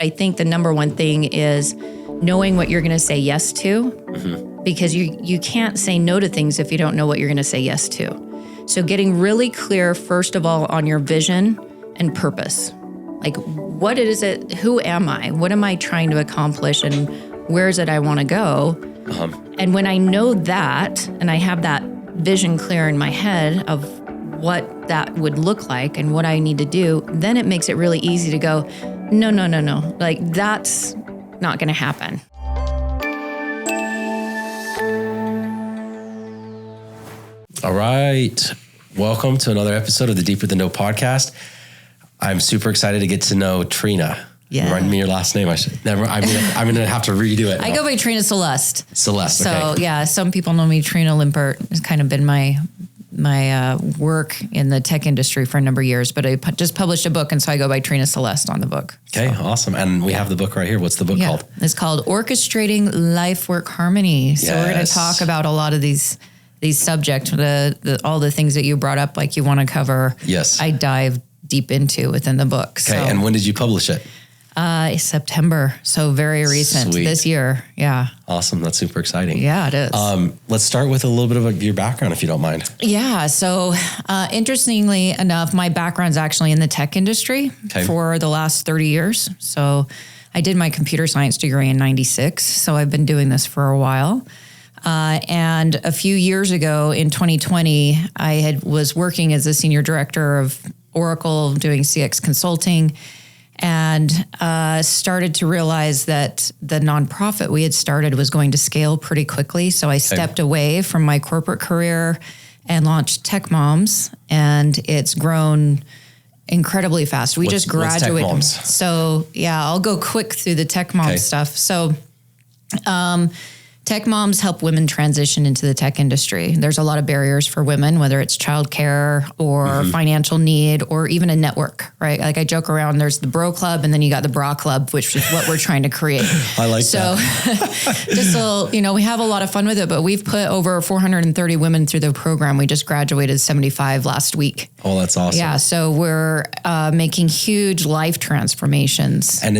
I think the number one thing is knowing what you're going to say yes to, because you can't say no to things if you don't know what you're going to say yes to. So getting really clear, first of all, on your vision and purpose. Like, what is it? Who am I? What am I trying to accomplish? And where is it I want to go? And when I know that, and I have that vision clear in my head of what that would look like and what I need to do, then it makes it really easy to go, no. Like, that's not going to happen. All right. Welcome to another episode of the Deeper Than Know podcast. I'm super excited to get to know Trina. Yeah. Remind me your last name. I'm going to have to redo it. I go by Trina Celeste. Celeste. So okay. yeah, some people know me Trina Limpert. It's kind of been my work in the tech industry for a number of years, but I just published a book, and so I go by Trina Celeste on the book. Okay, so. Awesome. And we have the book right here. What's the book called? It's called Orchestrating Life-Work Harmony. So we're going to talk about a lot of these subjects, all the things that you brought up, like you want to cover. Yes. I dive deep into within the book. Okay, and when did you publish it? September. So very recent. Sweet. This year. Yeah. Awesome. That's super exciting. Yeah, it is. Let's start with a little bit of your background, if you don't mind. Yeah. So interestingly enough, my background's actually in the tech industry for the last 30 years. So I did my computer science degree in 96. So I've been doing this for a while. And a few years ago in 2020, I was working as a senior director of Oracle doing CX consulting, and started to realize that the nonprofit we had started was going to scale pretty quickly. So I stepped away from my corporate career and launched Tech Moms, and it's grown incredibly fast. We just graduated. Tech Moms? So yeah, I'll go quick through the Tech Moms stuff. So Tech Moms help women transition into the tech industry. There's a lot of barriers for women, whether it's childcare or financial need or even a network, right? Like I joke around, there's the bro club and then you got the bra club, which is what we're trying to create. I like that. So just we have a lot of fun with it, but we've put over 430 women through the program. We just graduated 75 last week. Oh, that's awesome. Yeah. So we're making huge life transformations. And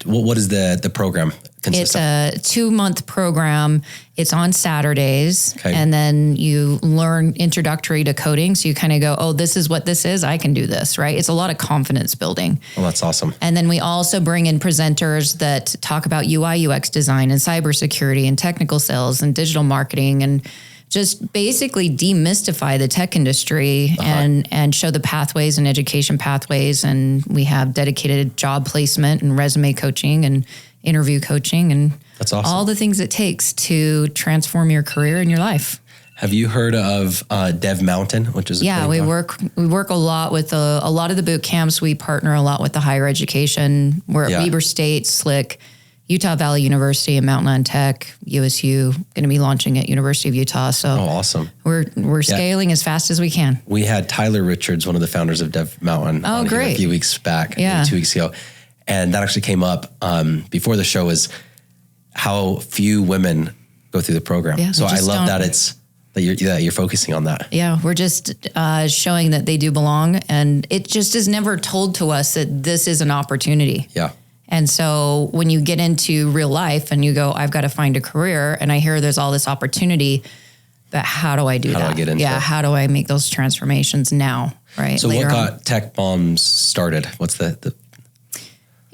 what is the program? It's a 2-month program. It's on Saturdays. And then you learn introductory to coding. So you kind of go, oh, this is what this is. I can do this, right? It's a lot of confidence building. Oh, that's awesome. And then we also bring in presenters that talk about UI, UX design and cybersecurity and technical sales and digital marketing and just basically demystify the tech industry and show the pathways and education pathways. And we have dedicated job placement and resume coaching and interview coaching and that's awesome. All the things it takes to transform your career and your life. Have you heard of Dev Mountain, which is we work a lot with a lot of the boot camps. We partner a lot with the higher education. We're at Weber State, Slick, Utah Valley University, and Mountain Land Tech, USU, going to be launching at University of Utah. So awesome. We're scaling as fast as we can. We had Tyler Richards, one of the founders of Dev Mountain, on here a few weeks back, 2 weeks ago. And that actually came up before the show, is how few women go through the program. Yeah, so I love that you're focusing on that. Yeah, we're just showing that they do belong. And it just is never told to us that this is an opportunity. Yeah. And so when you get into real life and you go, I've got to find a career, and I hear there's all this opportunity, but how do I do that? How do I get into it? How do I make those transformations now, right? So what got Tech Moms started? What's the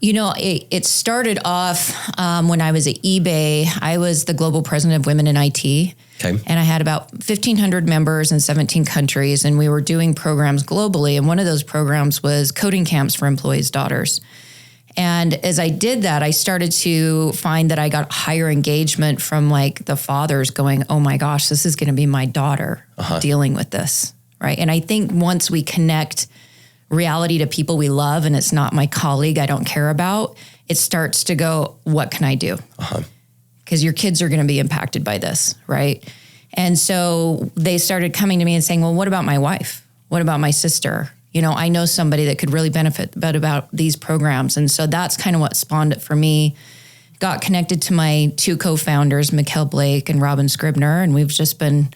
it started off when I was at eBay. I was the global president of Women in IT. Okay. And I had about 1,500 members in 17 countries, and we were doing programs globally. And one of those programs was coding camps for employees' daughters. And as I did that, I started to find that I got higher engagement from like the fathers going, oh my gosh, this is going to be my daughter dealing with this, right? And I think once we connect reality to people we love, and it's not my colleague I don't care about, it starts to go, what can I do? Because your kids are going to be impacted by this, right? And so they started coming to me and saying, well, what about my wife? What about my sister? I know somebody that could really benefit about these programs. And so that's kind of what spawned it for me. Got connected to my 2 co-founders, Mikkel Blake and Robin Scribner, and we've just been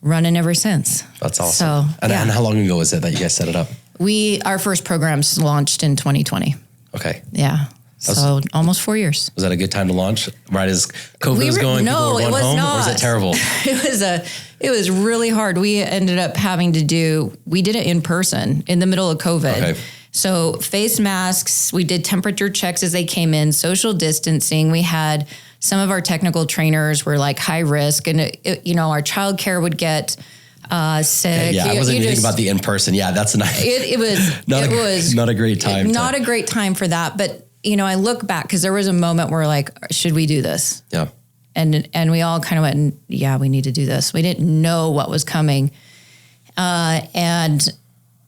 running ever since. That's awesome. So, and how long ago was it that you guys set it up? Our first programs launched in 2020. Okay. Yeah. So almost 4 years. Was that a good time to launch? Right as COVID was going, people were going home? Not. Or was it terrible? It was really hard. We ended up having to we did it in person in the middle of COVID. Okay. So face masks, we did temperature checks as they came in, social distancing. We had some of our technical trainers were like high risk, and our childcare would get sick. Yeah, I wasn't even thinking about the in person. Yeah, that's nice. It was not a great time. Not a great time for that. But I look back because there was a moment where like, should we do this? Yeah, and we all kind of went, yeah, we need to do this. We didn't know what was coming, and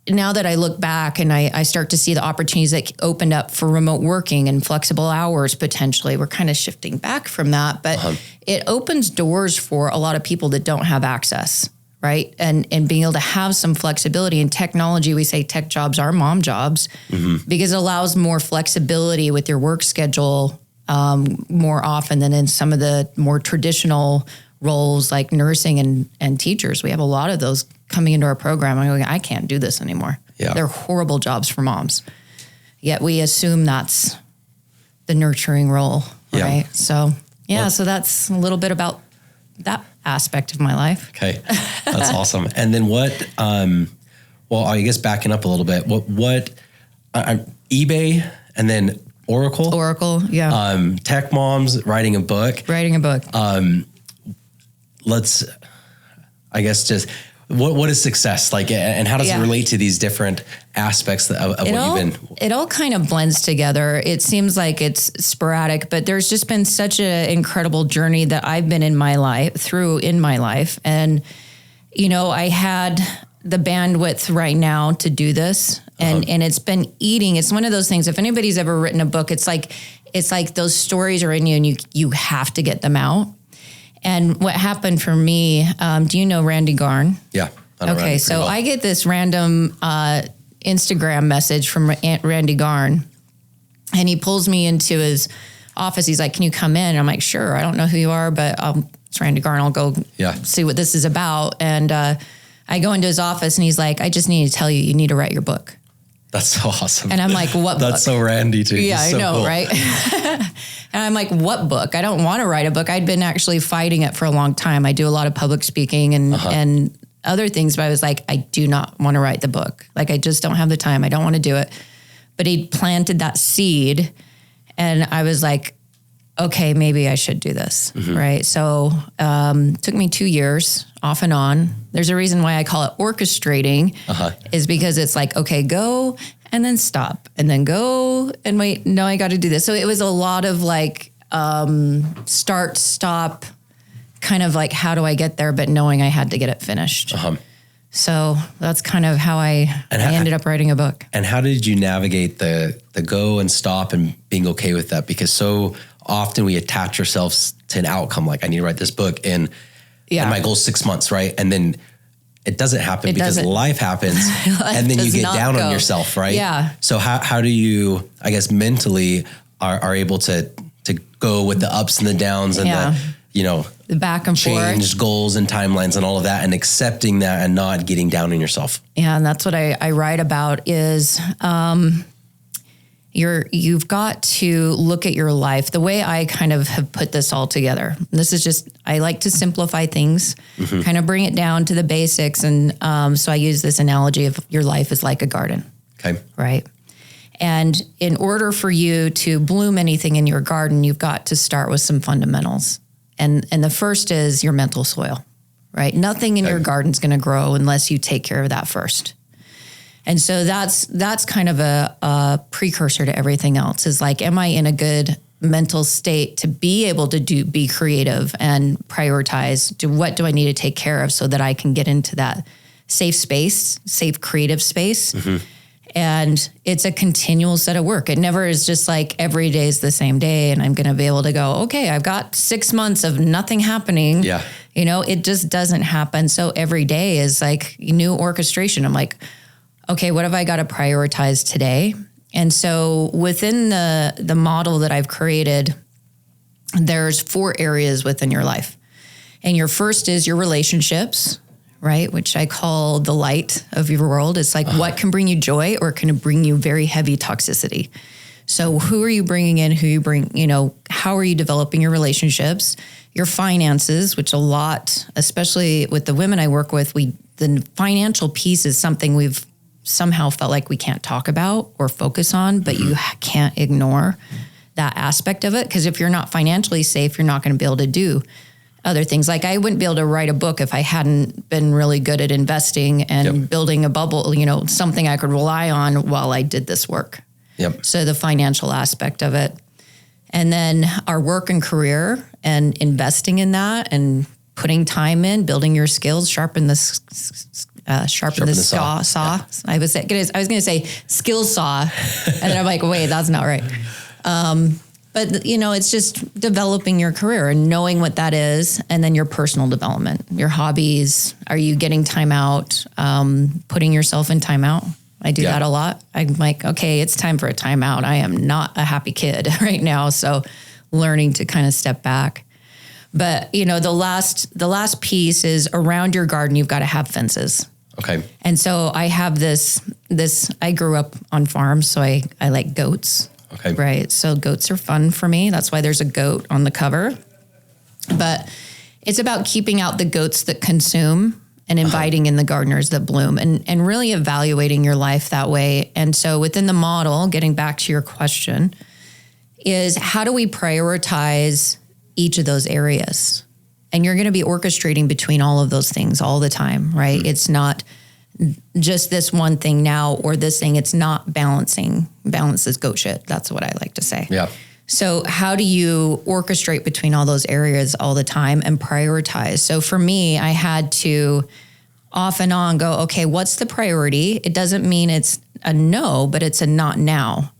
now that I look back and I start to see the opportunities that opened up for remote working and flexible hours, potentially, we're kind of shifting back from that, but it opens doors for a lot of people that don't have access, right? And being able to have some flexibility in technology. We say tech jobs are mom jobs because it allows more flexibility with your work schedule more often than in some of the more traditional roles like nursing and teachers. We have a lot of those coming into our program. I'm going, I can't do this anymore. Yeah. They're horrible jobs for moms. Yet we assume that's the nurturing role, right? So, so that's a little bit about that aspect of my life. Okay. That's awesome. And then what, I guess backing up a little bit, what eBay and then Oracle, yeah. Tech moms, writing a book. Let's, I guess, just what is success like, and how does it relate to these different aspects of what you've been? It all kind of blends together. It seems like it's sporadic, but there's just been such an incredible journey that I've been in my life. And, I had the bandwidth right now to do this, and it's been eating. It's one of those things. If anybody's ever written a book, it's like those stories are in you, and you have to get them out. And what happened for me, do you know Randy Garn? Yeah. Okay, so I get this random Instagram message from Randy Garn, and he pulls me into his office. He's like, can you come in? And I'm like, sure. I don't know who you are, but it's Randy Garn. I'll go see what this is about. And I go into his office, and he's like, I just need to tell you, you need to write your book. That's so awesome. And I'm like, what book? That's so Randy too. Yeah, I know, right? And I'm like, what book? I don't want to write a book. I'd been actually fighting it for a long time. I do a lot of public speaking and other things, but I was like, I do not want to write the book. Like, I just don't have the time. I don't want to do it. But he planted that seed, and I was like, okay, maybe I should do this, right? So it took me 2 years off and on. There's a reason why I call it orchestrating is because it's like, okay, go and then stop and then go and wait. No, I got to do this. So it was a lot of like start, stop, kind of like, how do I get there? But knowing I had to get it finished. So that's kind of how I ended up writing a book. And how did you navigate the go and stop and being okay with that? Because so often we attach ourselves to an outcome. Like, I need to write this book and my goal is 6 months, right? And then it doesn't happen because life happens and then you get down on yourself, right? Yeah. So how do you, I guess, mentally are able to go with the ups and the downs and the back and forth, changed goals and timelines and all of that, and accepting that and not getting down on yourself? Yeah. And that's what I write about is, you've got to look at your life. The way I kind of have put this all together, this is just, I like to simplify things, kind of bring it down to the basics. And so I use this analogy of your life is like a garden. Okay. Right. And in order for you to bloom anything in your garden, you've got to start with some fundamentals. And the first is your mental soil, right? Nothing in your garden's going to grow unless you take care of that first. And so that's kind of a precursor to everything else, is like, am I in a good mental state to be able to be creative and prioritize? What do I need to take care of so that I can get into that safe space, safe creative space? And it's a continual set of work. It never is just like every day is the same day and I'm going to be able to go, okay, I've got 6 months of nothing happening. Yeah. It just doesn't happen. So every day is like new orchestration. I'm like, okay, what have I got to prioritize today? And so within the model that I've created, there's 4 areas within your life. And your first is your relationships, right? Which I call the light of your world. It's like, what can bring you joy or can it bring you very heavy toxicity? So who are you bringing in, how are you developing your relationships, your finances, which a lot, especially with the women I work with, the financial piece is something we've somehow felt like we can't talk about or focus on, but you can't ignore that aspect of it. Because if you're not financially safe, you're not going to be able to do other things. Like I wouldn't be able to write a book if I hadn't been really good at investing and building a bubble, something I could rely on while I did this work. Yep. So the financial aspect of it. And then our work and career and investing in that and putting time in, building your skills, sharpen the saw. Yeah. I was going to say skill saw. And then I'm like, wait, that's not right. But it's just developing your career and knowing what that is. And then your personal development, your hobbies. Are you getting time out? Putting yourself in time out. I do that a lot. I'm like, okay, it's time for a timeout. I am not a happy kid right now. So learning to kind of step back. But, the last piece is around your garden, you've got to have fences. Okay. And so I have this, I grew up on farms, so I like goats. Okay. Right. So goats are fun for me. That's why there's a goat on the cover. But it's about keeping out the goats that consume and inviting in the gardeners that bloom and really evaluating your life that way. And so within the model, getting back to your question, is how do we prioritize each of those areas? And you're going to be orchestrating between all of those things all the time, right? Mm-hmm. It's not just this one thing now or this thing. It's not balancing. Balance is goat shit. That's what I like to say. Yeah. So how do you orchestrate between all those areas all the time and prioritize? So for me, I had to off and on go, okay, what's the priority? It doesn't mean it's a no, but it's a not now.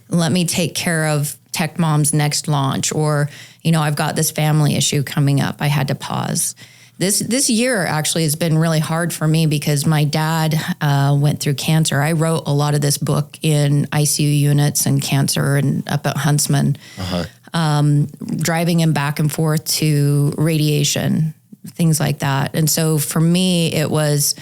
Let me take care of Tech Mom's next launch, or, I've got this family issue coming up. I had to pause. This year actually has been really hard for me because my dad went through cancer. I wrote a lot of this book in ICU units and cancer and up at Huntsman, driving him back and forth to radiation, things like that. And so for me, it was,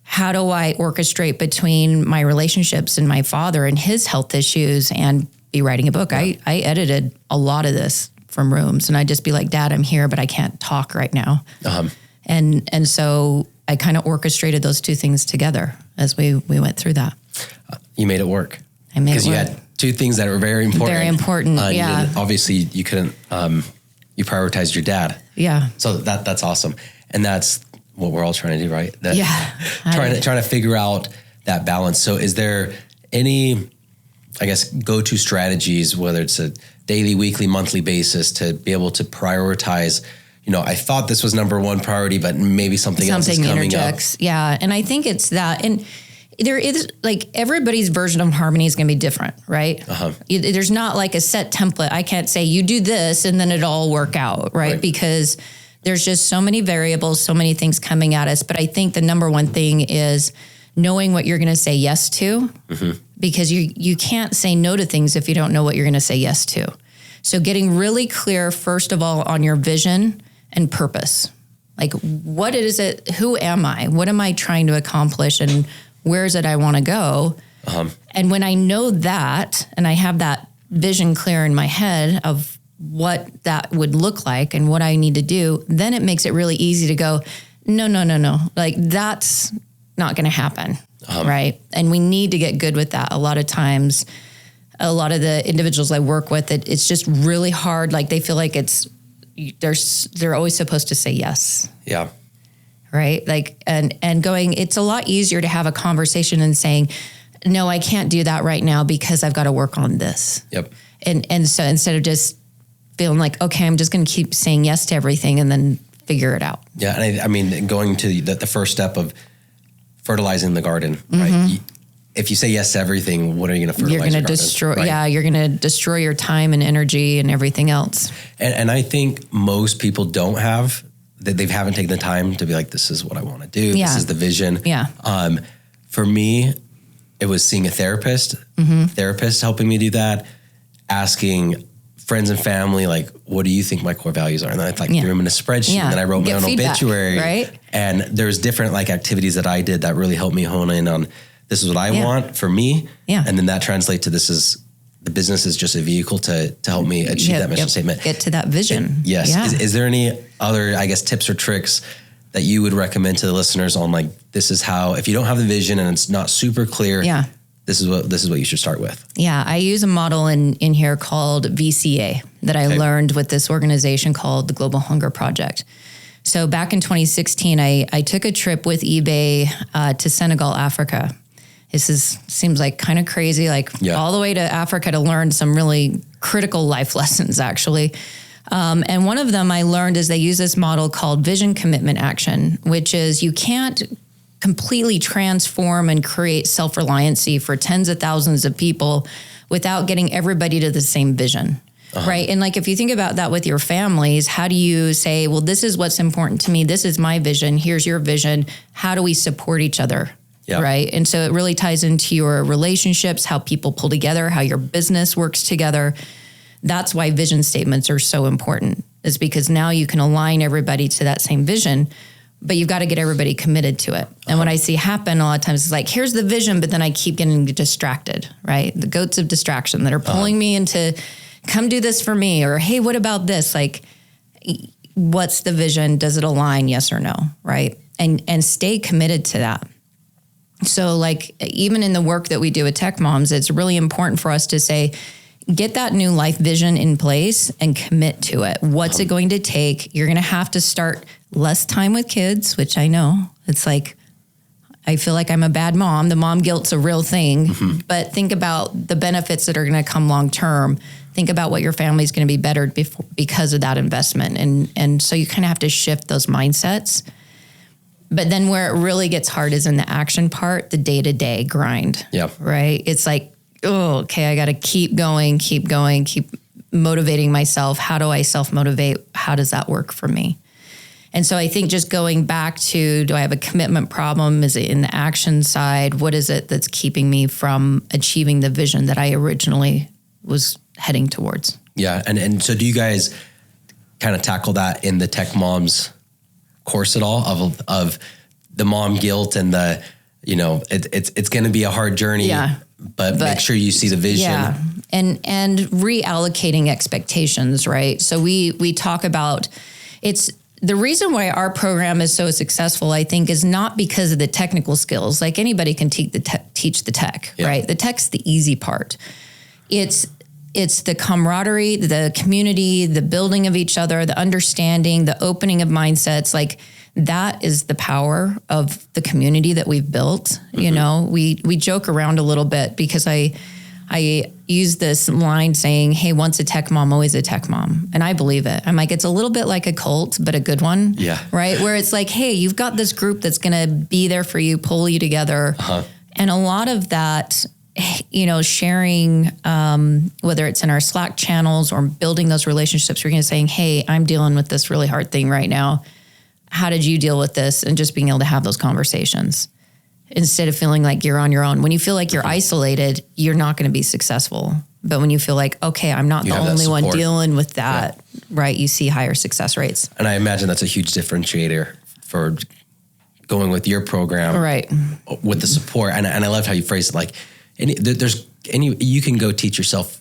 how do I orchestrate between my relationships and my father and his health issues and be writing a book? Yeah. I edited a lot of this from rooms, and I'd just be like, Dad, I'm here, but I can't talk right now. And so I kind of orchestrated those two things together as we went through that. You made it work. I made it work. Because you had two things that were very important. Very important, yeah. Obviously, you couldn't, you prioritized your dad. Yeah. So that's awesome. And that's what we're all trying to do, right? Trying to figure out that balance. So is there any, I guess, go-to strategies, whether it's a daily, weekly, monthly basis, to be able to prioritize, I thought this was number one priority, but maybe something else is coming interjects. Up. Yeah. And I think it's that. And there is, like, everybody's version of harmony is going to be different, right? There's not like a set template. I can't say you do this and then it'll all work out, right? Because there's just so many variables, so many things coming at us. But I think the number one thing is knowing what you're going to say yes to, because you can't say no to things if you don't know what you're going to say yes to. So getting really clear, first of all, on your vision and purpose. Like, what is it? Who am I? What am I trying to accomplish? And where is it I want to go? And when I know that, and I have that vision clear in my head of what that would look like and what I need to do, then it makes it really easy to go, no. Like, that's not going to happen, right? And we need to get good with that. A lot of times, a lot of the individuals I work with, it's just really hard. Like, they feel like they're always supposed to say yes. Yeah. Right. Like, and going, it's a lot easier to have a conversation and saying, no, I can't do that right now because I've got to work on this. Yep. And so instead of just feeling like, okay, I'm just going to keep saying yes to everything and then figure it out. Yeah. And I mean, going to the first step of fertilizing the garden, right? If you say yes to everything, what are you going to fertilize? You're going to destroy. Right? Yeah, you're going to destroy your time and energy and everything else. And I think most people don't have that. They haven't taken the time to be like, this is what I want to do. Yeah. This is the vision. Yeah. For me, it was seeing a therapist. Therapist helping me do that. Asking friends and family, like, what do you think my core values are? And then I threw them in a spreadsheet. And then I wrote my own obituary. Right. And there's different like activities that I did that really helped me hone in on, this is what I want for me. Yeah. And then that translates to this is the business is just a vehicle to help me achieve that mission statement. Get to that vision. Yes. Yeah. Is there any other, I guess, tips or tricks that you would recommend to the listeners on like, this is how, if you don't have the vision and it's not super clear, this is what you should start with? Yeah. I use a model in here called VCA that I learned with this organization called the Global Hunger Project. So back in 2016, I took a trip with eBay to Senegal, Africa. Seems like kind of crazy, all the way to Africa to learn some really critical life lessons, actually. And one of them I learned is they use this model called vision, commitment, action, which is you can't completely transform and create self-reliancy for tens of thousands of people without getting everybody to the same vision. Right. And like, if you think about that with your families, how do you say, well, this is what's important to me. This is my vision. Here's your vision. How do we support each other? Yep. Right. And so it really ties into your relationships, how people pull together, how your business works together. That's why vision statements are so important, is because now you can align everybody to that same vision, but you've got to get everybody committed to it. And what I see happen a lot of times is like, here's the vision, but then I keep getting distracted, right? The goats of distraction that are pulling me into, come do this for me, or, hey, what about this? Like, what's the vision? Does it align? Yes or no? Right. And stay committed to that. So like, even in the work that we do with Tech Moms, it's really important for us to say, get that new life vision in place and commit to it. What's it going to take? You're going to have to start less time with kids, which I know it's like, I feel like I'm a bad mom. The mom guilt's a real thing, but think about the benefits that are going to come long-term. Think about what your family's going to be better because of that investment. And so you kind of have to shift those mindsets. But then where it really gets hard is in the action part, the day-to-day grind. Yeah. Right. It's like, oh, okay, I got to keep going, keep motivating myself. How do I self-motivate? How does that work for me? And so I think just going back to, do I have a commitment problem? Is it in the action side? What is it that's keeping me from achieving the vision that I originally was heading towards? Yeah. And so do you guys kind of tackle that in the Tech Moms course at all, of the mom guilt and the, it's going to be a hard journey, but make sure you see the vision. Yeah. And reallocating expectations, right? So we talk about, it's the reason why our program is so successful, I think, is not because of the technical skills. Like, anybody can teach the tech, right? The tech's the easy part. It's the camaraderie, the community, the building of each other, the understanding, the opening of mindsets. Like, that is the power of the community that we've built. We joke around a little bit because I use this line saying, hey, once a tech mom, always a tech mom. And I believe it. I'm like, it's a little bit like a cult, but a good one. Yeah. Right. Where it's like, hey, you've got this group that's going to be there for you, pull you together. And a lot of that, sharing, whether it's in our Slack channels or building those relationships, we're going to saying, hey, I'm dealing with this really hard thing right now. How did you deal with this? And just being able to have those conversations instead of feeling like you're on your own. When you feel like you're isolated, you're not going to be successful. But when you feel like, okay, I'm not the only one dealing with that, right? You see higher success rates. And I imagine that's a huge differentiator for going with your program, right? With the support. And I loved how you phrased it. Like, you can go teach yourself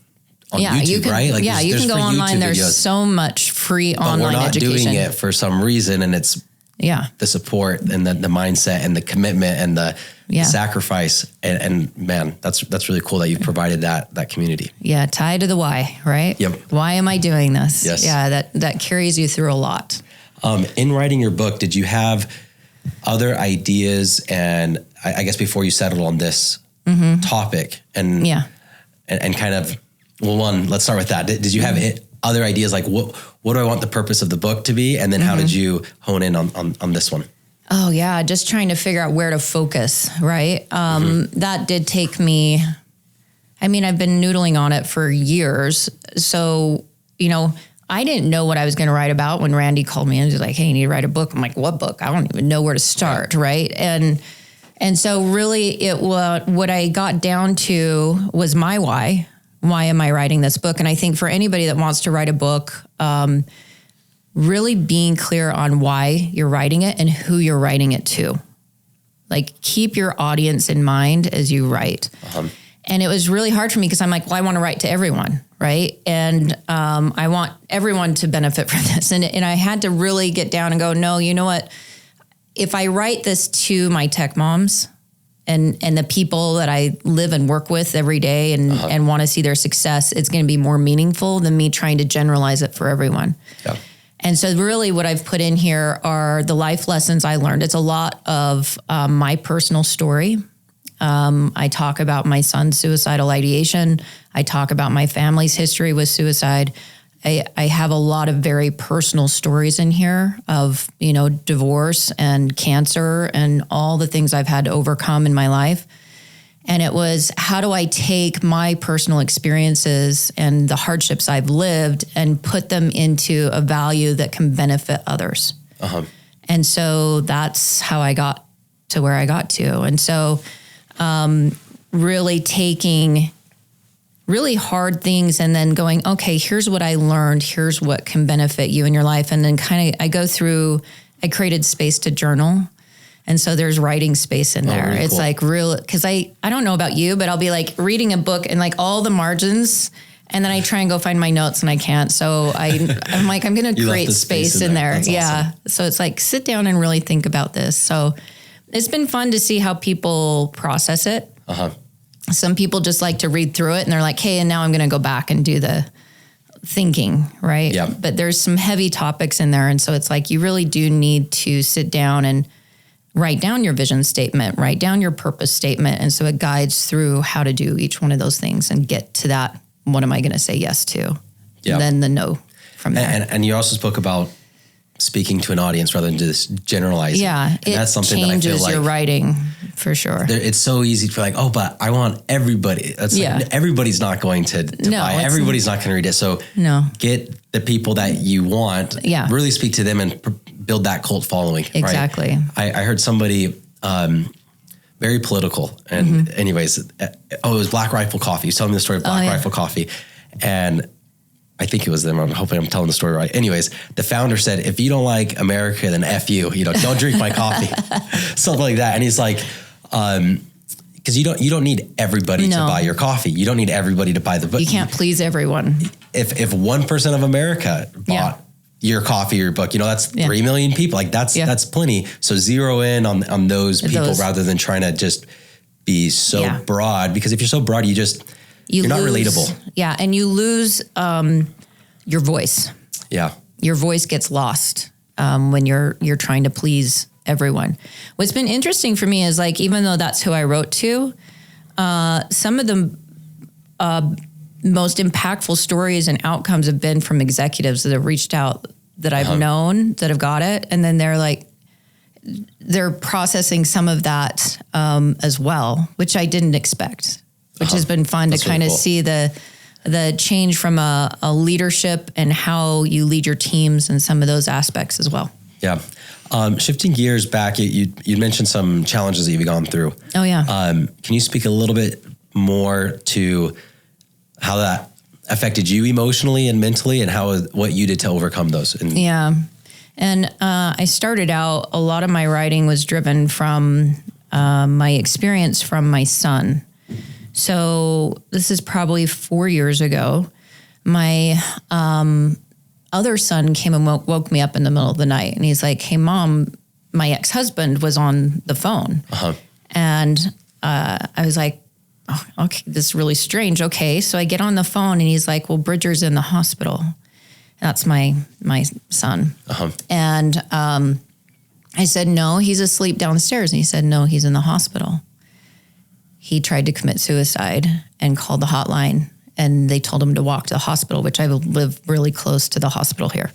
on YouTube, right? Like, you can go online. There's so much free online education. We're not doing it for some reason, and it's the support and the mindset and the commitment and the sacrifice. And man, that's really cool that you've provided that community. Yeah, tied to the why, right? Yep. Why am I doing this? Yes. Yeah, that carries you through a lot. In writing your book, did you have other ideas? And I guess before you settled on this topic and kind of, well, one, let's start with that. Did you have other ideas? Like, what do I want the purpose of the book to be? And then how did you hone in on this one? Oh yeah. Just trying to figure out where to focus. Right. That did take me, I've been noodling on it for years. So, I didn't know what I was going to write about when Randy called me and was like, hey, you need to write a book. I'm like, what book? I don't even know where to start. Right. And so really what I got down to was my why. Why am I writing this book? And I think for anybody that wants to write a book, really being clear on why you're writing it and who you're writing it to. Like, keep your audience in mind as you write. And it was really hard for me because I'm like, well, I want to write to everyone, right? And I want everyone to benefit from this. And I had to really get down and go, no, you know what? If I write this to my tech moms and the people that I live and work with every day and want to see their success, it's going to be more meaningful than me trying to generalize it for everyone. Yeah. And so really what I've put in here are the life lessons I learned. It's a lot of my personal story. I talk about my son's suicidal ideation. I talk about my family's history with suicide. I have a lot of very personal stories in here of, divorce and cancer and all the things I've had to overcome in my life. And it was, how do I take my personal experiences and the hardships I've lived and put them into a value that can benefit others? And so that's how I got to where I got to. And so really taking really hard things and then going, okay, here's what I learned. Here's what can benefit you in your life. And then I created space to journal. And so there's writing space in there. Really it's cool. Like real, because I don't know about you, but I'll be like reading a book and like all the margins, and then I try and go find my notes and I can't. So I'm like, I'm going to create space in there. That's awesome. So it's like, sit down and really think about this. So it's been fun to see how people process it. Some people just like to read through it and they're like, hey, and now I'm going to go back and do the thinking, right? Yeah. But there's some heavy topics in there. And so it's like, you really do need to sit down and write down your vision statement, write down your purpose statement. And so it guides through how to do each one of those things and get to that. What am I going to say yes to? Yeah. And then the no from there. And you also spoke about speaking to an audience rather than just generalizing. Yeah. And that's something that I feel like your writing for sure. It's so easy to feel like, oh, but I want everybody. That's like, everybody's not going to buy. Everybody's not going to read it. So get the people that you want, really speak to them and build that cult following. Exactly. Right? I heard somebody, very political. And anyways, it was Black Rifle Coffee. He was telling me the story of Black Rifle Coffee. And I think it was them. I'm hoping I'm telling the story right. Anyways, the founder said, if you don't like America, then F you, don't drink my coffee, something like that. And he's like, because you don't need everybody to buy your coffee. You don't need everybody to buy the book. You can't please everyone. If 1% of America bought your coffee or your book, that's 3 million people. Like that's plenty. So zero in on those people rather than trying to just be so broad, because if you're so broad, you're not relatable. Yeah. And you lose your voice. Yeah. Your voice gets lost when you're trying to please everyone. What's been interesting for me is like, even though that's who I wrote to, some of the most impactful stories and outcomes have been from executives that have reached out that I've known that have got it. And then they're processing some some of that as well, which I didn't expect. Which has been fun to kind of see the change from a leadership and how you lead your teams and some of those aspects as well. Yeah. Shifting gears back, you mentioned some challenges that you've gone through. Oh, yeah. Can you speak a little bit more to how that affected you emotionally and mentally, and what you did to overcome those? And I started out, a lot of my writing was driven from my experience from my son. So this is probably 4 years ago. My other son came and woke me up in the middle of the night, and he's like, hey, Mom, my ex-husband was on the phone. And I was like, oh, okay, this is really strange. Okay, so I get on the phone, and he's like, well, Bridger's in the hospital. That's my son. And I said, no, he's asleep downstairs. And he said, no, he's in the hospital. He tried to commit suicide and called the hotline, and they told him to walk to the hospital, which I live really close to the hospital here.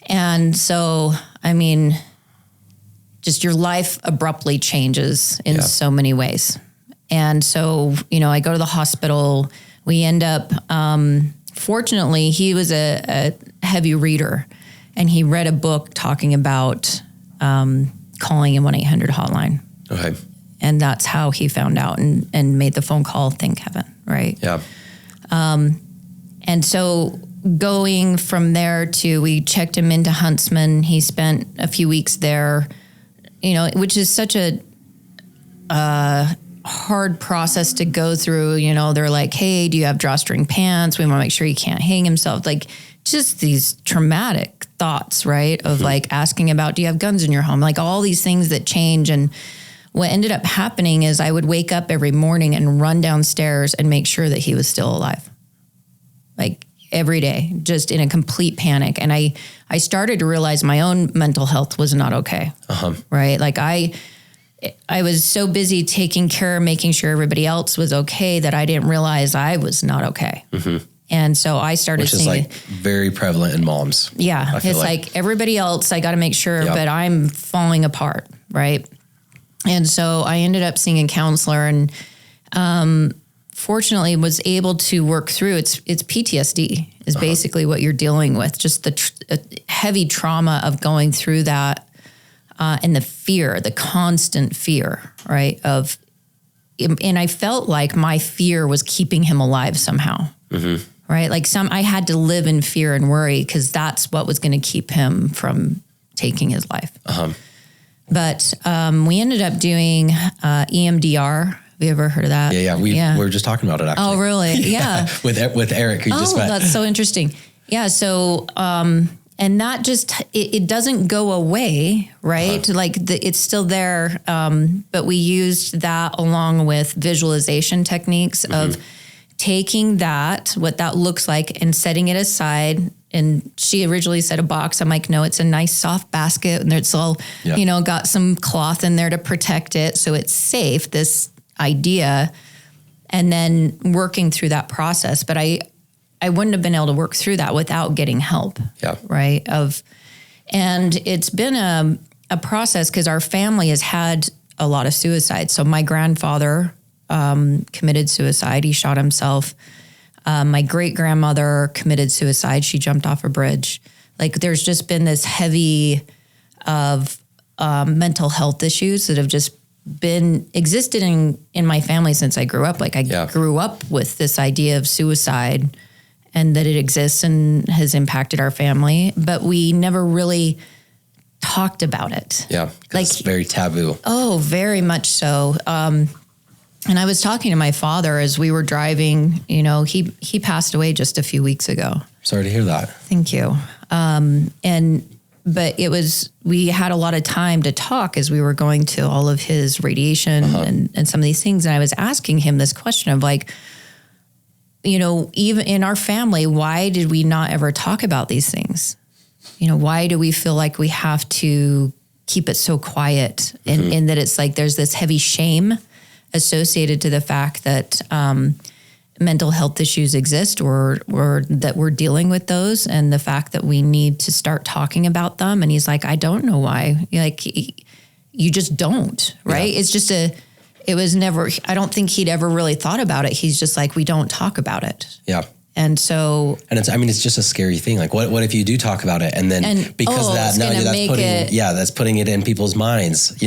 And so, I mean, just your life abruptly changes in so many ways. And so, I go to the hospital. We end up, fortunately, he was a heavy reader, and he read a book talking about calling a 1-800 hotline. Okay. And that's how he found out and made the phone call, thank heaven, right? Yeah. And so going from there we checked him into Huntsman. He spent a few weeks there, which is such a hard process to go through. You know, they're like, hey, do you have drawstring pants? We want to make sure he can't hang himself. Like just these traumatic thoughts, right? Of like asking about, do you have guns in your home? Like all these things that change. And what ended up happening is I would wake up every morning and run downstairs and make sure that he was still alive. Like every day, just in a complete panic. And I started to realize my own mental health was not okay. Right? Like I was so busy taking care of making sure everybody else was okay that I didn't realize I was not okay. And so I started seeing, which is like very prevalent in moms. Yeah. It's like everybody else, I got to make sure, but I'm falling apart. Right. And so I ended up seeing a counselor and, fortunately was able to work through it's PTSD is basically what you're dealing with. Just the heavy trauma of going through that, and the fear, the constant fear, right? And I felt like my fear was keeping him alive somehow. Right? Like I had to live in fear and worry because that's what was going to keep him from taking his life. But we ended up doing EMDR. Have you ever heard of that? Yeah. We were just talking about it actually. Oh, really? Yeah. with Eric, who just met. That's so interesting. Yeah. So, and that just, it doesn't go away, right? Like it's still there. But we used that along with visualization techniques of taking what that looks like and setting it aside. And she originally said a box. I'm like, no, it's a nice soft basket. And it's all, got some cloth in there to protect it. So it's safe, this idea. And then working through that process. But I wouldn't have been able to work through that without getting help. Yeah. Right. And it's been a process because our family has had a lot of suicides. So my grandfather, committed suicide. He shot himself. My great grandmother committed suicide. She jumped off a bridge. Like there's just been this heavy of mental health issues that have just been existed in my family since I grew up. Like I grew up with this idea of suicide and that it exists and has impacted our family, but we never really talked about it. Yeah. Like it's very taboo. Oh, very much so. And I was talking to my father as we were driving, he passed away just a few weeks ago. Sorry to hear that. Thank you. But we had a lot of time to talk as we were going to all of his radiation and some of these things. And I was asking him this question of like, even in our family, why did we not ever talk about these things? Why do we feel like we have to keep it so quiet and that it's like, there's this heavy shame associated to the fact that mental health issues exist or that we're dealing with those and the fact that we need to start talking about them. And he's like, I don't know why. Like, you just don't, right? Yeah. It's just it was never, I don't think he'd ever really thought about it. He's just like, we don't talk about it. Yeah. And so, it's just a scary thing. Like what if you do talk about it and then because that's putting it in people's minds,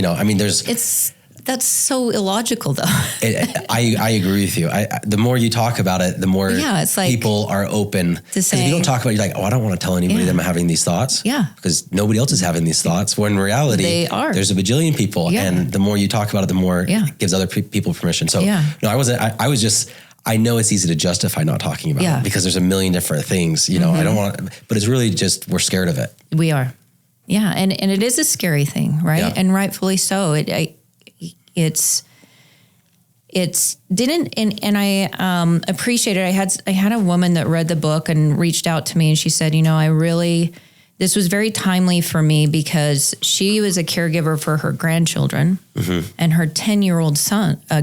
that's so illogical, though. I agree with you. The more you talk about it, the more it's like people are open. Because if you don't talk about it, you're like, I don't want to tell anybody that I'm having these thoughts. Yeah. Because nobody else is having these thoughts. When in reality, they are. There's a bajillion people. Yeah. And the more you talk about it, the more it gives other people permission. So, I know it's easy to justify not talking about it because there's a million different things, I don't want to, but it's really just, we're scared of it. We are. Yeah. And it is a scary thing, right? Yeah. And rightfully so. It's didn't, and I appreciate it. I had a woman that read the book and reached out to me and she said, this was very timely for me because she was a caregiver for her grandchildren and her 10-year-old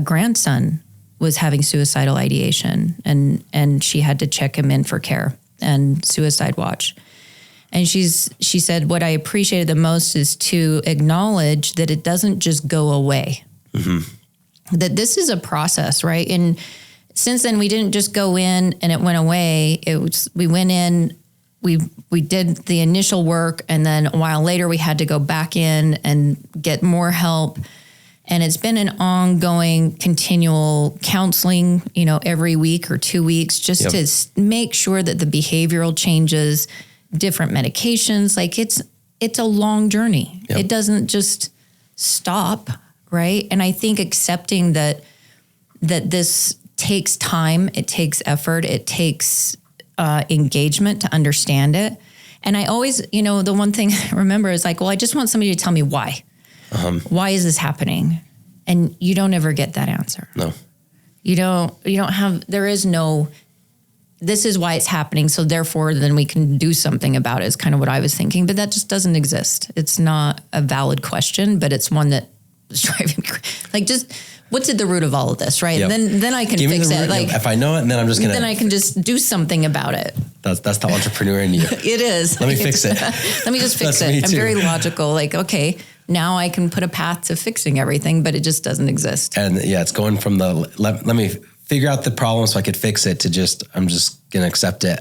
grandson was having suicidal ideation and she had to check him in for care and suicide watch. And she said, what I appreciated the most is to acknowledge that it doesn't just go away. That this is a process, right? And since then, we didn't just go in and it went away. We went in, we did the initial work, and then a while later, we had to go back in and get more help. And it's been an ongoing, continual counseling, every week or 2 weeks, just to make sure that the behavioral changes, different medications, like it's a long journey. Yep. It doesn't just stop. Right. And I think accepting that that this takes time, it takes effort, it takes engagement to understand it. And I always, the one thing I remember is like, well, I just want somebody to tell me why. Why is this happening? And you don't ever get that answer. No. There is no, this is why it's happening. So therefore, then we can do something about it is kind of what I was thinking. But that just doesn't exist. It's not a valid question, but it's one that is driving me like, just what's at the root of all of this, right? Yep. Then I can fix it. Like, if I know it, then I'm just gonna. Then I can just do something about it. That's the entrepreneur in you. It is. Let me fix it. Let me just fix it. I'm very logical. Like, okay, now I can put a path to fixing everything, but it just doesn't exist. And it's going from let me figure out the problem so I could fix it to I'm just gonna accept it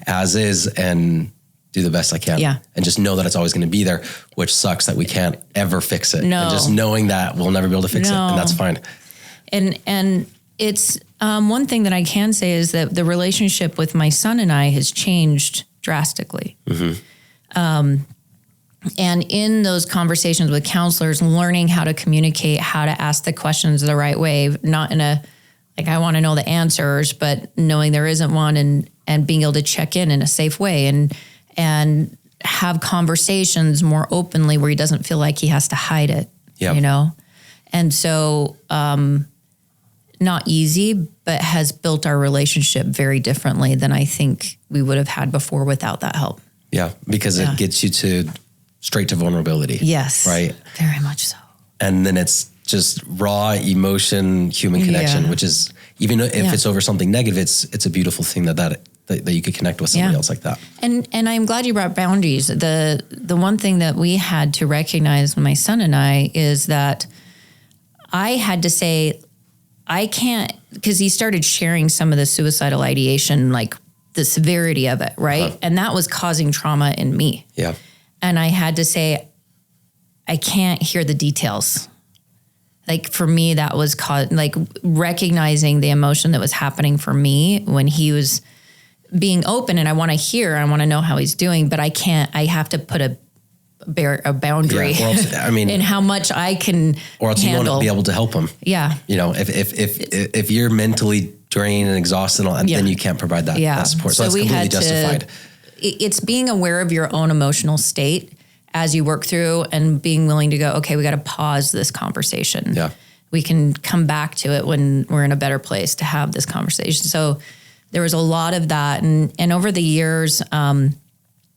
as is and do the best I can. Yeah. And just know that it's always going to be there, which sucks that we can't ever fix it. No. And just knowing that we'll never be able to fix it, and that's fine. And it's one thing that I can say is that the relationship with my son and I has changed drastically. And in those conversations with counselors, learning how to communicate, how to ask the questions the right way, not in a, like, I want to know the answers, but knowing there isn't one, and being able to check in a safe way and have conversations more openly where he doesn't feel like he has to hide it, And so, not easy, but has built our relationship very differently than I think we would have had before without that help. Yeah, because it gets you straight to vulnerability. Yes. Right? Very much so. And then it's just raw emotion, human connection, which is, even if it's over something negative, it's a beautiful thing that you could connect with somebody else like that. And I'm glad you brought boundaries. The one thing that we had to recognize, my son and I, is that I had to say, I can't, because he started sharing some of the suicidal ideation, like the severity of it, right? And that was causing trauma in me. Yeah. And I had to say, I can't hear the details. Like, for me, that was like recognizing the emotion that was happening for me when he was being open, and I want to hear, I want to know how he's doing, but I can't, I have to put a boundary in how much I can or else handle. You won't be able to help him. Yeah. If you're mentally drained and exhausted, then you can't provide that support. So that's completely justified. It's being aware of your own emotional state as you work through, and being willing to go, okay, we got to pause this conversation. Yeah. We can come back to it when we're in a better place to have this conversation. So there was a lot of that. And over the years,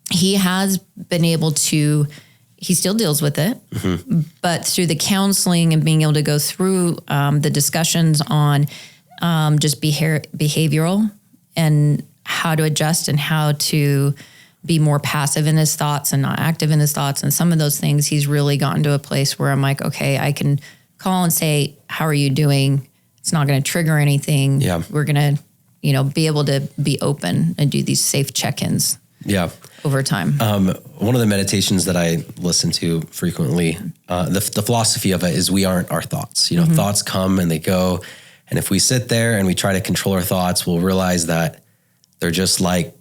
he has been able to, he still deals with it, but through the counseling and being able to go through the discussions on just behavioral and how to adjust and how to be more passive in his thoughts and not active in his thoughts. And some of those things, he's really gotten to a place where I'm like, okay, I can call and say, how are you doing? It's not going to trigger anything. Yeah. We're going to, be able to be open and do these safe check-ins. Yeah. Over time. One of the meditations that I listen to frequently, the philosophy of it is we aren't our thoughts. Thoughts come and they go. And if we sit there and we try to control our thoughts, we'll realize that they're just like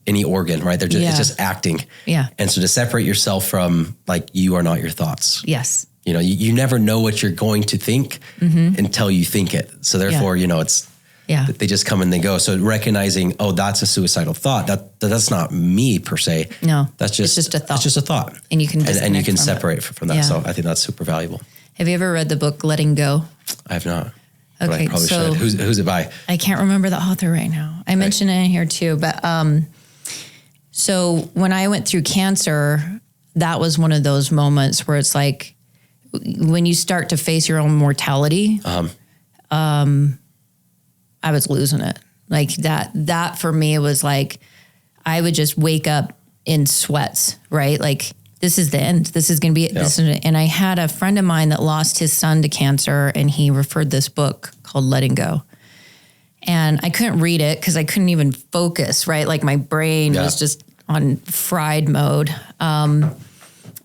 any organ, right? They're just, it's just acting. Yeah. And so to separate yourself from, like, you are not your thoughts. Yes. You never know what you're going to think until you think it. So therefore, they just come and they go. So recognizing, that's a suicidal thought. That's not me per se. No, it's just a thought. It's just a thought. And you can separate from that. Yeah. So I think that's super valuable. Have you ever read the book Letting Go? I have not. Okay, but I probably should. Who's it by? I can't remember the author right now. I mentioned it in here too, but so when I went through cancer, that was one of those moments where it's like when you start to face your own mortality. I was losing it. Like that for me, it was like, I would just wake up in sweats, right? Like, this is the end. This is going to be it. And I had a friend of mine that lost his son to cancer, and he referred this book called Letting Go. And I couldn't read it because I couldn't even focus, right? Like, my brain was just on fried mode. But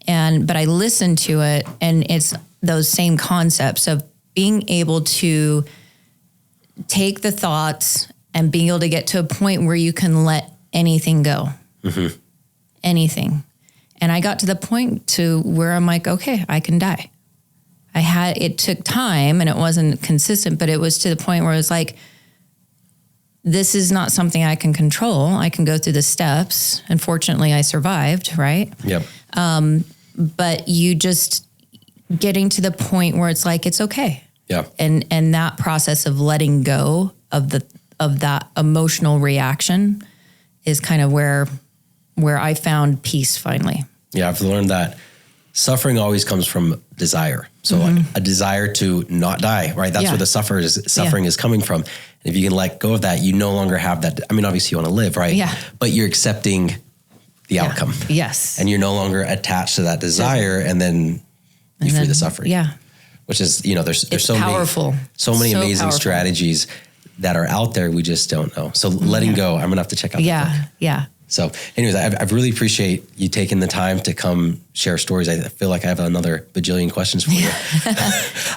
I listened to it, and it's those same concepts of being able to take the thoughts and being able to get to a point where you can let anything go. Anything. And I got to the point to where I'm like, okay, I can die. it took time and it wasn't consistent, but it was to the point where it was like, this is not something I can control. I can go through the steps. And fortunately I survived, right? Yep. But you just getting to the point where it's like, it's okay. Yeah. And that process of letting go of that emotional reaction is kind of where I found peace finally. Yeah. I've learned that suffering always comes from desire. So like a desire to not die, right? That's where the suffering is coming from. And if you can let go of that, you no longer have that. I mean, obviously you want to live, right? Yeah. But you're accepting the outcome. Yes. And you're no longer attached to that desire, and then you free the suffering. Yeah. Which is, there's so powerful. So many amazing strategies that are out there. We just don't know. So letting go, I'm going to have to check out the book. Yeah. So anyways, I really appreciate you taking the time to come share stories. I feel like I have another bajillion questions for you.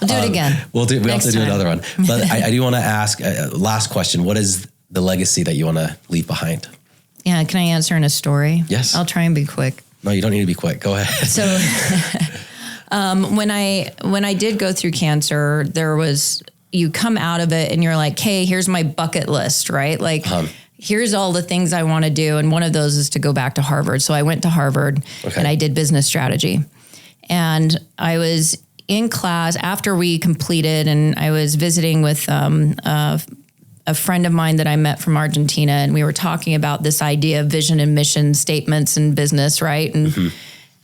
We'll do it again. We'll have to do another one. But I do want to ask last question. What is the legacy that you want to leave behind? Yeah. Can I answer in a story? Yes. I'll try and be quick. No, you don't need to be quick. Go ahead. So when I did go through cancer, you come out of it and you're like, hey, here's my bucket list, right? Like, here's all the things I want to do. And one of those is to go back to Harvard. So I went to Harvard and I did business strategy. And I was in class after we completed, and I was visiting with a friend of mine that I met from Argentina. And we were talking about this idea of vision and mission statements in business, right? And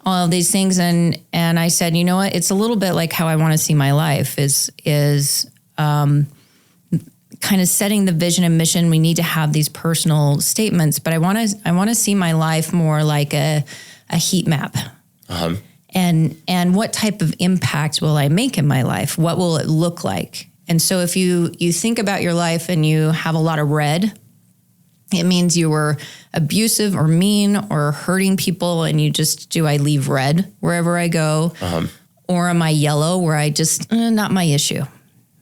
all of these things. And I said, you know what? It's a little bit like how I want to see my life is kind of setting the vision and mission. We need to have these personal statements, but I want to see my life more like a heat map. And what type of impact will I make in my life? What will it look like? And so if you think about your life and you have a lot of red, it means you were abusive or mean or hurting people, and you just, do I leave red wherever I go? Or am I yellow where I just, not my issue?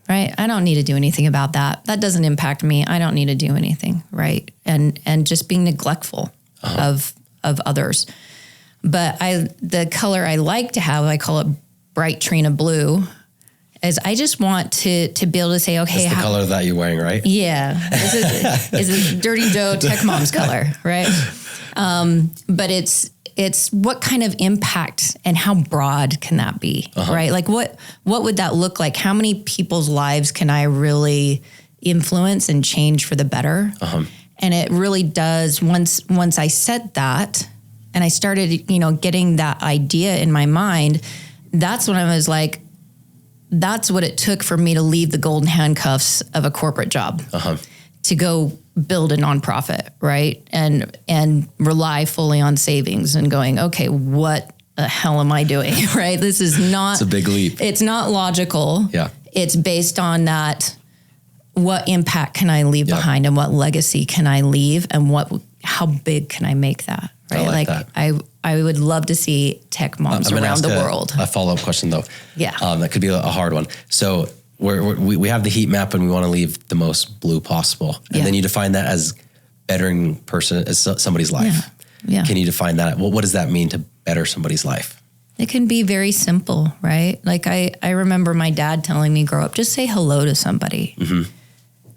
Right? I don't need to do anything about that. That doesn't impact me. I don't need to do anything. Right? And just being neglectful of others. But the color I like to have, I call it bright Trina blue, is I just want to be able to say, okay. That's the color that you're wearing, right? Yeah. This is Dirty Dough Tech Mom's color, right? But it's what kind of impact and how broad can that be, right? Like what would that look like? How many people's lives can I really influence and change for the better? And it really does. Once I said that and I started, getting that idea in my mind, that's when I was like, that's what it took for me to leave the golden handcuffs of a corporate job to go build a nonprofit, right? And rely fully on savings and going, okay, what the hell am I doing, right? This is not... It's a big leap. It's not logical. Yeah. It's based on that, what impact can I leave behind and what legacy can I leave and how big can I make that, right? I like that. I would love to see tech moms around the world. A follow-up question though. Yeah. That could be a hard one. So we have the heat map and we want to leave the most blue possible. And then you define that as bettering somebody's life. Yeah. Can you define that? What does that mean to better somebody's life? It can be very simple, right? Like I remember my dad telling me, grow up, just say hello to somebody.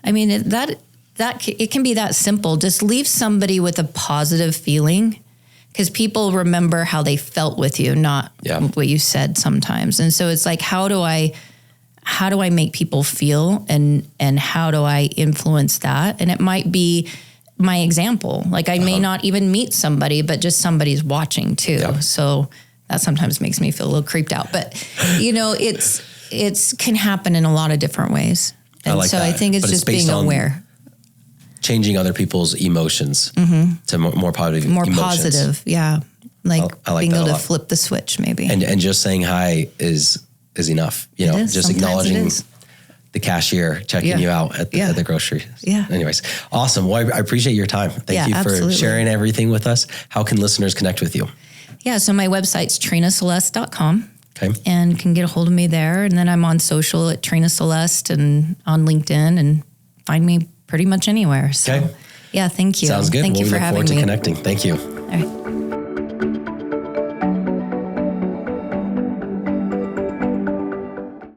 I mean, it can be that simple. Just leave somebody with a positive feeling, because people remember how they felt with you, not what you said sometimes. And so it's like, how do I make people feel, and how do I influence that? And it might be my example. Like I may not even meet somebody, but just somebody's watching too. Yeah. So that sometimes makes me feel a little creeped out, but it's can happen in a lot of different ways. And I think it's just being aware. Changing other people's emotions to more positive More emotions. Positive, yeah. Like, I like being able to lot. flip the switch maybe. And just saying hi is enough. Just acknowledging the cashier checking you out at the grocery. Yeah. Anyways, awesome. Well, I appreciate your time. Thank you for sharing everything with us. How can listeners connect with you? Yeah, so my website's trinaceleste.com. Okay. And can get a hold of me there. And then I'm on social at Trina Celeste and on LinkedIn, and find me pretty much anywhere. So, yeah, thank you. Sounds good. Thank you for having me. We look forward to connecting. Thank you.